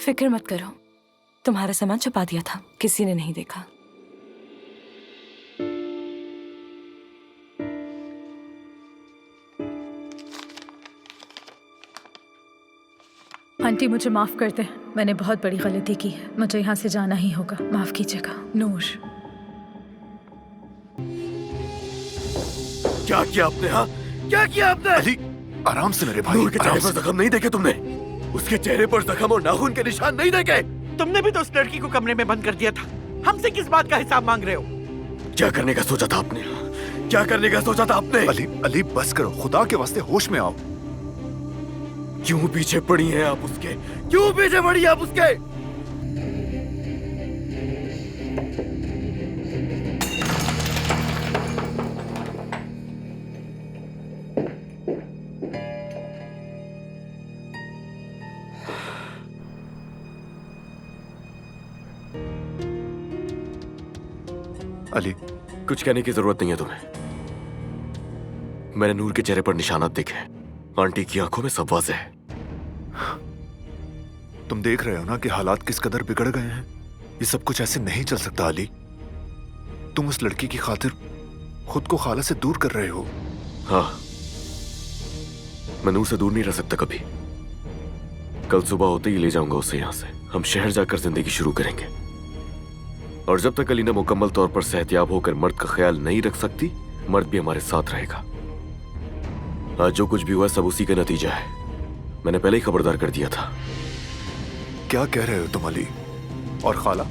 फिक्र मत करो, तुम्हारा सामान छुपा दिया था, किसी ने नहीं देखा। आंटी मुझे माफ कर दे, मैंने बहुत बड़ी गलती की है, मुझे यहाँ से जाना ही होगा, माफ कीजिएगा। नूर। क्या किया आपने? हाँ, क्या किया आपने? अली, आराम से मेरे भाई। नूर के चेहरे पर जख्म नहीं देखे तुमने? उसके चेहरे पर जख्म और नाखून के निशान नहीं देखे? तुमने भी तो उस लड़की को कमरे में बंद कर दिया था, हमसे किस बात का हिसाब मांग रहे हो? क्या करने का सोचा था आपने? क्या करने का सोचा था आपने? अली, अली बस करो, खुदा के वास्ते होश में आओ। क्यों पीछे पड़ी हैं आप उसके? क्यों पीछे पड़ी आप उसके? अली, कुछ कहने की जरूरत नहीं है तुम्हें। मैंने नूर के चेहरे पर निशानात देखे, आंटी की आंखों में सब वाज़ेह है। तुम देख रहे हो ना कि हालात किस कदर बिगड़ गए हैं। ये सब कुछ ऐसे नहीं चल सकता अली। तुम उस लड़की की खातिर खुद को खाला से दूर कर रहे हो। हाँ, मैं नूर से दूर नहीं रह सकता कभी। कल सुबह होते ही ले जाऊंगा उसे यहाँ से। हम शहर जाकर जिंदगी शुरू करेंगे, और जब तक अलीना मुकम्मल तौर पर सेहतियाब होकर मर्द का ख्याल नहीं रख सकती, मर्द भी हमारे साथ रहेगा। आज जो कुछ भी हुआ सब उसी का नतीजा है। मैंने पहले ही खबरदार कर दिया था। क्या कह रहे हो तुम अली? और खाला,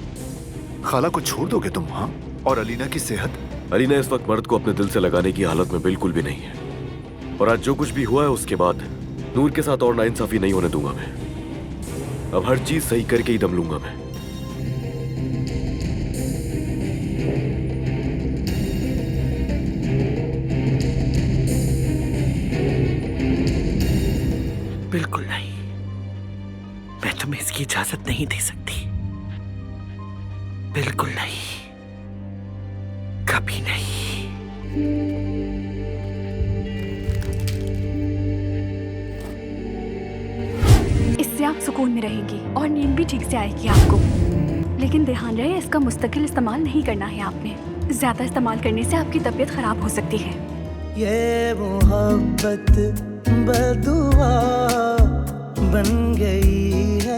खाला को छोड़ दोगे तुम? हाँ, और अलीना की सेहत? अलीना इस वक्त मर्द को अपने दिल से लगाने की हालत में बिल्कुल भी नहीं है, और आज जो कुछ भी हुआ है उसके बाद नूर के साथ और नाइंसाफी नहीं होने दूंगा मैं। अब हर चीज सही करके ही दम लूंगा मैं। बिल्कुल नहीं, मैं तुम्हें इसकी इजाजत नहीं दे सकती। बिल्कुल नहीं, कभी नहीं। इससे आप सुकून में रहेंगी और नींद भी ठीक से आएगी आपको। लेकिन ध्यान रहे, इसका मुस्तकिल इस्तेमाल नहीं करना है आपने। ज्यादा इस्तेमाल करने से आपकी तबीयत खराब हो सकती है। ये मोहब्बत बदुआ बन गई है।